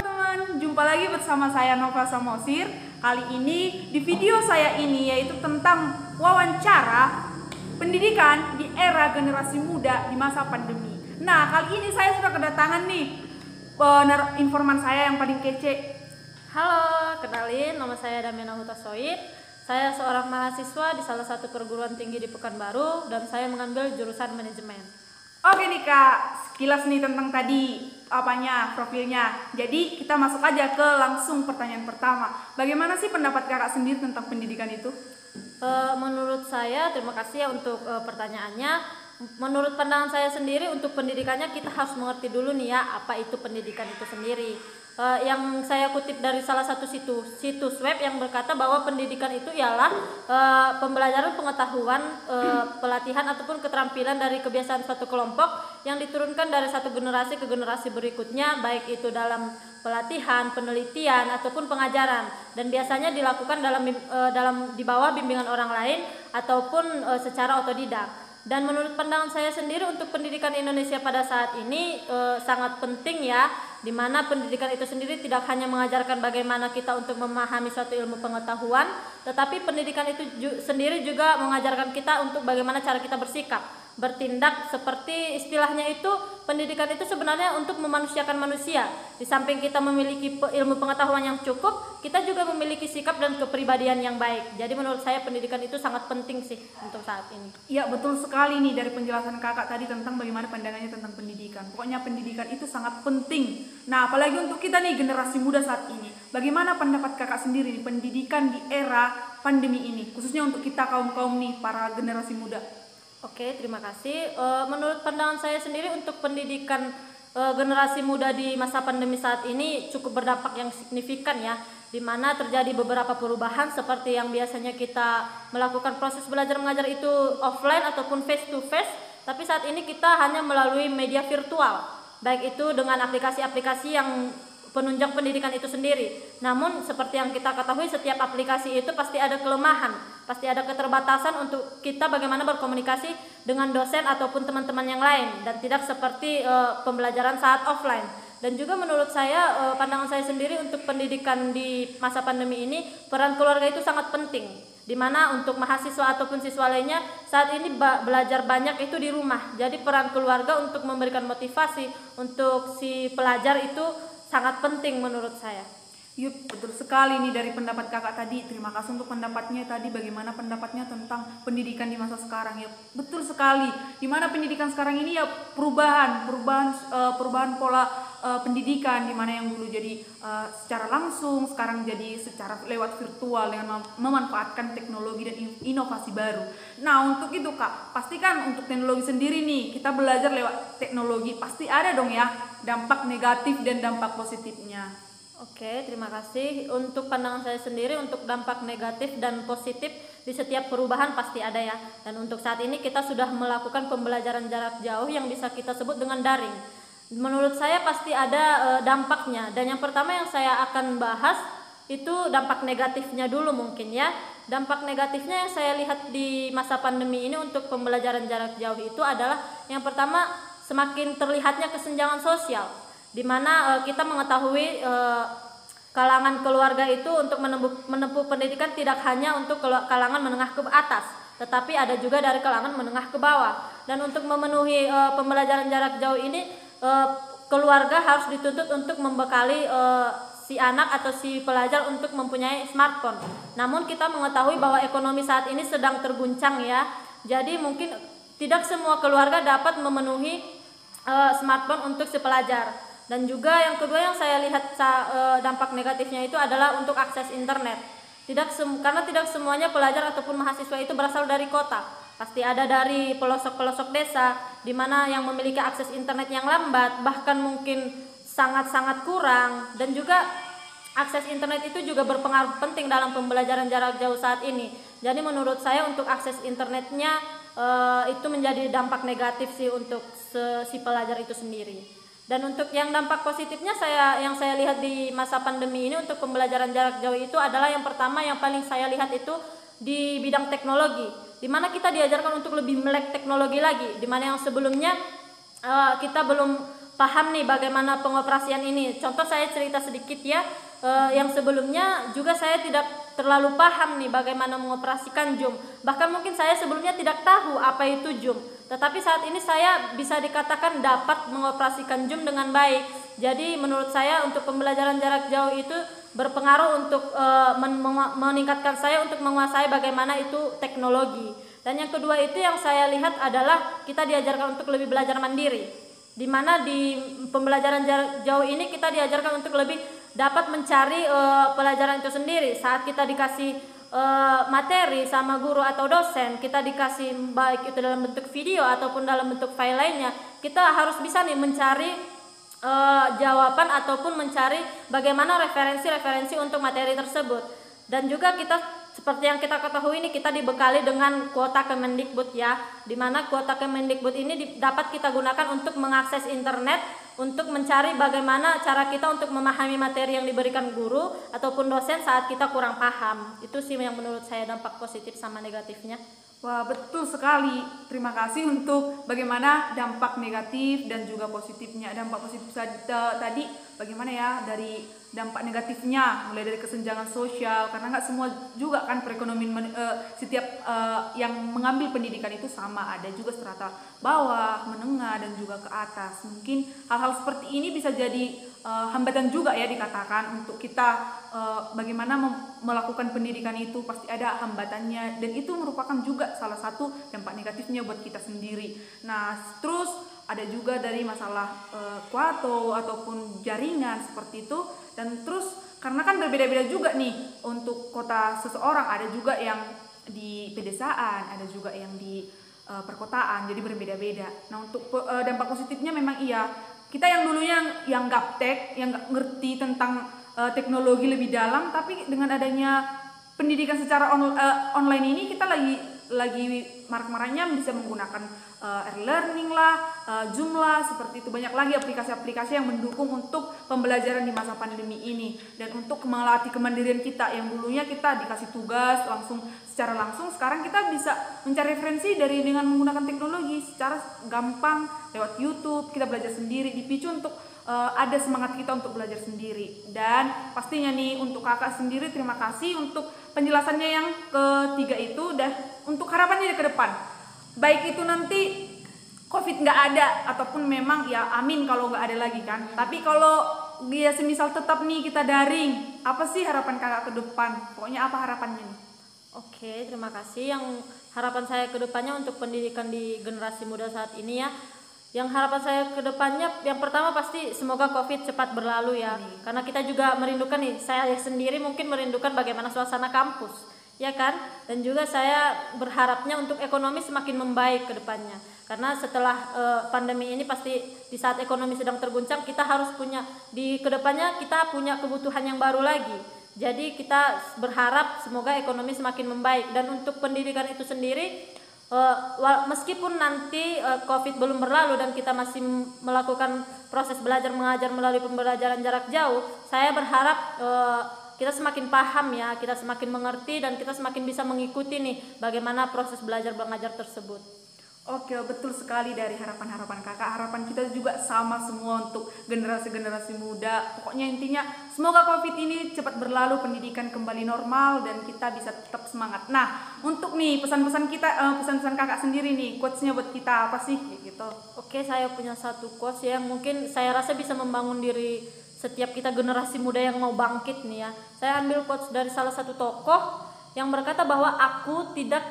Teman-teman, jumpa lagi bersama saya Nova Samosir. Kali ini di video saya ini yaitu tentang wawancara pendidikan di era generasi muda di masa pandemi. Nah, kali ini saya sudah kedatangan nih informan saya yang paling kece. Halo, kenalin, nama saya Damiana Hutasoid. Saya seorang mahasiswa di salah satu perguruan tinggi di Pekanbaru dan saya mengambil jurusan manajemen. Oke nih Kak, sekilas nih tentang tadi profilnya. Jadi kita masuk aja ke langsung pertanyaan pertama. Bagaimana sih pendapat Kakak sendiri tentang pendidikan itu? Menurut saya, terima kasih ya untuk pertanyaannya. Menurut pandangan saya sendiri, untuk pendidikannya kita harus mengerti dulu nih ya, apa itu pendidikan itu sendiri. Yang saya kutip dari salah satu situs web yang berkata bahwa pendidikan itu ialah pembelajaran pengetahuan, pelatihan ataupun keterampilan dari kebiasaan suatu kelompok yang diturunkan dari satu generasi ke generasi berikutnya, baik itu dalam pelatihan, penelitian ataupun pengajaran, dan biasanya dilakukan di bawah bimbingan orang lain ataupun secara otodidak. Dan menurut pandangan saya sendiri, untuk pendidikan Indonesia pada saat ini sangat penting ya, di mana pendidikan itu sendiri tidak hanya mengajarkan bagaimana kita untuk memahami suatu ilmu pengetahuan, tetapi pendidikan itu sendiri juga mengajarkan kita untuk bagaimana cara kita bersikap, bertindak. Seperti istilahnya itu, pendidikan itu sebenarnya untuk memanusiakan manusia. Di samping kita memiliki ilmu pengetahuan yang cukup, kita juga memiliki sikap dan kepribadian yang baik. Jadi menurut saya pendidikan itu sangat penting sih untuk saat ini. Iya, betul sekali nih dari penjelasan Kakak tadi tentang bagaimana pandangannya tentang pendidikan. Pokoknya pendidikan itu sangat penting. Nah, apalagi untuk kita nih generasi muda saat ini. Bagaimana pendapat Kakak sendiri nih pendidikan di era pandemi ini, khususnya untuk kita kaum-kaum nih para generasi muda? Oke, terima kasih. Menurut pandangan saya sendiri, untuk pendidikan generasi muda di masa pandemi saat ini cukup berdampak yang signifikan ya, di mana terjadi beberapa perubahan seperti yang biasanya kita melakukan proses belajar mengajar itu offline ataupun face to face, tapi saat ini kita hanya melalui media virtual, baik itu dengan aplikasi-aplikasi yang penunjang pendidikan itu sendiri. Namun seperti yang kita ketahui, setiap aplikasi itu pasti ada kelemahan, pasti ada keterbatasan untuk kita bagaimana berkomunikasi dengan dosen ataupun teman-teman yang lain, dan tidak seperti pembelajaran saat offline. Dan juga menurut saya, pandangan saya sendiri untuk pendidikan di masa pandemi ini, peran keluarga itu sangat penting, di mana untuk mahasiswa ataupun siswa lainnya saat ini belajar banyak itu di rumah. Jadi peran keluarga untuk memberikan motivasi untuk si pelajar itu sangat penting menurut saya. Yup, betul sekali nih dari pendapat Kakak tadi. Terima kasih untuk pendapatnya tadi, bagaimana pendapatnya tentang pendidikan di masa sekarang. Ya, betul sekali. Di mana pendidikan sekarang ini ya perubahan pola pendidikan, di mana yang dulu jadi secara langsung, sekarang jadi secara lewat virtual dengan memanfaatkan teknologi dan inovasi baru. Nah, untuk itu Kak, pastikan untuk teknologi sendiri nih, kita belajar lewat teknologi, pasti ada dong ya dampak negatif dan dampak positifnya. Oke, terima kasih. Untuk pandangan saya sendiri, untuk dampak negatif dan positif di setiap perubahan pasti ada ya. Dan untuk saat ini kita sudah melakukan pembelajaran jarak jauh yang bisa kita sebut dengan daring. Menurut saya pasti ada dampaknya. Dan yang pertama yang saya akan bahas itu dampak negatifnya dulu mungkin ya. Dampak negatifnya yang saya lihat di masa pandemi ini untuk pembelajaran jarak jauh itu adalah, yang pertama, semakin terlihatnya kesenjangan sosial, di mana kita mengetahui kalangan keluarga itu untuk menempuh pendidikan tidak hanya untuk kalangan menengah ke atas, tetapi ada juga dari kalangan menengah ke bawah. Dan untuk memenuhi pembelajaran jarak jauh ini, keluarga harus dituntut untuk membekali si anak atau si pelajar untuk mempunyai smartphone. Namun kita mengetahui bahwa ekonomi saat ini sedang terguncang ya, jadi mungkin tidak semua keluarga dapat memenuhi smartphone untuk si pelajar. Dan juga yang kedua yang saya lihat dampak negatifnya itu adalah untuk akses internet. Karena tidak semuanya pelajar ataupun mahasiswa itu berasal dari kota. Pasti ada dari pelosok-pelosok desa, di mana yang memiliki akses internet yang lambat, bahkan mungkin sangat-sangat kurang. Dan juga akses internet itu juga berpengaruh penting dalam pembelajaran jarak jauh saat ini. Jadi menurut saya untuk akses internetnya itu menjadi dampak negatif sih untuk si pelajar itu sendiri. Dan untuk yang dampak positifnya yang saya lihat di masa pandemi ini untuk pembelajaran jarak jauh itu adalah, yang pertama yang paling saya lihat itu di bidang teknologi, di mana kita diajarkan untuk lebih melek teknologi lagi, di mana yang sebelumnya kita belum paham nih bagaimana pengoperasian ini. Contoh saya cerita sedikit ya, yang sebelumnya juga saya tidak terlalu paham nih bagaimana mengoperasikan Zoom. Bahkan mungkin saya sebelumnya tidak tahu apa itu Zoom. Tetapi saat ini saya bisa dikatakan dapat mengoperasikan Zoom dengan baik. Jadi menurut saya untuk pembelajaran jarak jauh itu berpengaruh untuk meningkatkan saya untuk menguasai bagaimana itu teknologi. Dan yang kedua itu yang saya lihat adalah kita diajarkan untuk lebih belajar mandiri. Di mana di pembelajaran jarak jauh ini kita diajarkan untuk lebih dapat mencari pelajaran itu sendiri. Saat kita dikasih materi sama guru atau dosen, kita dikasih baik itu dalam bentuk video ataupun dalam bentuk file lainnya, kita harus bisa nih mencari jawaban ataupun mencari bagaimana referensi-referensi untuk materi tersebut. Dan juga kita seperti yang kita ketahui ini kita dibekali dengan kuota Kemendikbud ya, di mana kuota Kemendikbud ini dapat kita gunakan untuk mengakses internet untuk mencari bagaimana cara kita untuk memahami materi yang diberikan guru ataupun dosen saat kita kurang paham. Itu sih yang menurut saya dampak positif sama negatifnya. Wah, betul sekali. Terima kasih untuk bagaimana dampak negatif dan juga positifnya. Dampak positif tadi bagaimana ya, dari dampak negatifnya mulai dari kesenjangan sosial, karena nggak semua juga kan perekonomian setiap yang mengambil pendidikan itu sama, ada juga strata bawah, menengah dan juga ke atas. Mungkin hal-hal seperti ini bisa jadi hambatan juga ya dikatakan untuk kita bagaimana melakukan pendidikan itu, pasti ada hambatannya dan itu merupakan juga salah satu dampak negatifnya buat kita sendiri. Nah, terus ada juga dari masalah kuota ataupun jaringan seperti itu. Dan terus karena kan berbeda-beda juga nih untuk kota seseorang, ada juga yang di pedesaan, ada juga yang di perkotaan, jadi berbeda-beda. Nah, untuk dampak positifnya memang iya, kita yang dulunya yang gaptek, yang nggak ngerti tentang teknologi lebih dalam, tapi dengan adanya pendidikan secara online ini kita lagi marak-maraknya bisa menggunakan e-learning lah, Zoom lah, seperti itu. Banyak lagi aplikasi-aplikasi yang mendukung untuk pembelajaran di masa pandemi ini. Dan untuk melatih kemandirian kita, yang dulunya kita dikasih tugas secara langsung, sekarang kita bisa mencari referensi dengan menggunakan teknologi secara gampang lewat YouTube. Kita belajar sendiri, dipicu untuk ada semangat kita untuk belajar sendiri. Dan pastinya nih untuk kakak sendiri, terima kasih untuk penjelasannya yang ketiga itu. Dan untuk harapannya ke depan, baik itu nanti COVID nggak ada ataupun memang ya amin kalau nggak ada lagi kan. Tapi kalau dia semisal tetap nih kita daring, apa sih harapan kakak ke depan? Pokoknya apa harapannya nih? Oke, terima kasih. Yang harapan saya ke depannya untuk pendidikan di generasi muda saat ini ya, yang harapan saya ke depannya yang pertama pasti semoga COVID cepat berlalu ya. Karena kita juga merindukan nih, saya sendiri mungkin merindukan bagaimana suasana kampus, ya kan? Dan juga saya berharapnya untuk ekonomi semakin membaik ke depannya. Karena setelah pandemi ini pasti di saat ekonomi sedang terguncang, kita harus punya di kedepannya kita punya kebutuhan yang baru lagi. Jadi kita berharap semoga ekonomi semakin membaik. Dan untuk pendidikan itu sendiri, meskipun nanti COVID belum berlalu dan kita masih melakukan proses belajar mengajar melalui pembelajaran jarak jauh, saya berharap kita semakin paham ya, kita semakin mengerti dan kita semakin bisa mengikuti nih bagaimana proses belajar mengajar tersebut. Oke, betul sekali dari harapan-harapan kakak. Harapan kita juga sama semua untuk generasi-generasi muda. Pokoknya intinya semoga COVID ini cepat berlalu, pendidikan kembali normal dan kita bisa tetap semangat. Nah, untuk nih pesan-pesan kita, pesan-pesan kakak sendiri nih, quotes-nya buat kita apa sih gitu? Oke, saya punya satu quotes yang mungkin saya rasa bisa membangun diri setiap kita generasi muda yang mau bangkit nih ya. Saya ambil quotes dari salah satu tokoh yang berkata bahwa aku tidak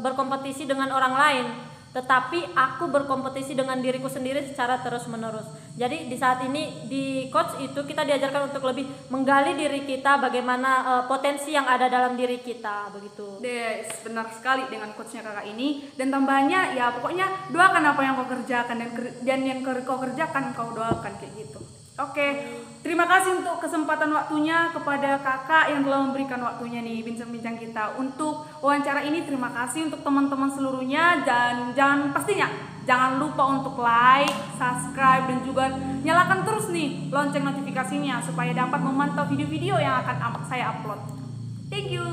berkompetisi dengan orang lain, tetapi aku berkompetisi dengan diriku sendiri secara terus-menerus. Jadi di saat ini di coach itu kita diajarkan untuk lebih menggali diri kita, bagaimana potensi yang ada dalam diri kita, begitu. Yes, benar sekali dengan coachnya kakak ini. Dan tambahannya ya pokoknya doakan apa yang kau kerjakan dan yang kau kerjakan kau doakan kayak gitu. Oke, terima kasih untuk kesempatan waktunya kepada kakak yang telah memberikan waktunya nih bincang-bincang kita untuk wawancara ini. Terima kasih untuk teman-teman seluruhnya dan jangan lupa untuk like, subscribe dan juga nyalakan terus nih lonceng notifikasinya supaya dapat memantau video-video yang akan saya upload. Thank you.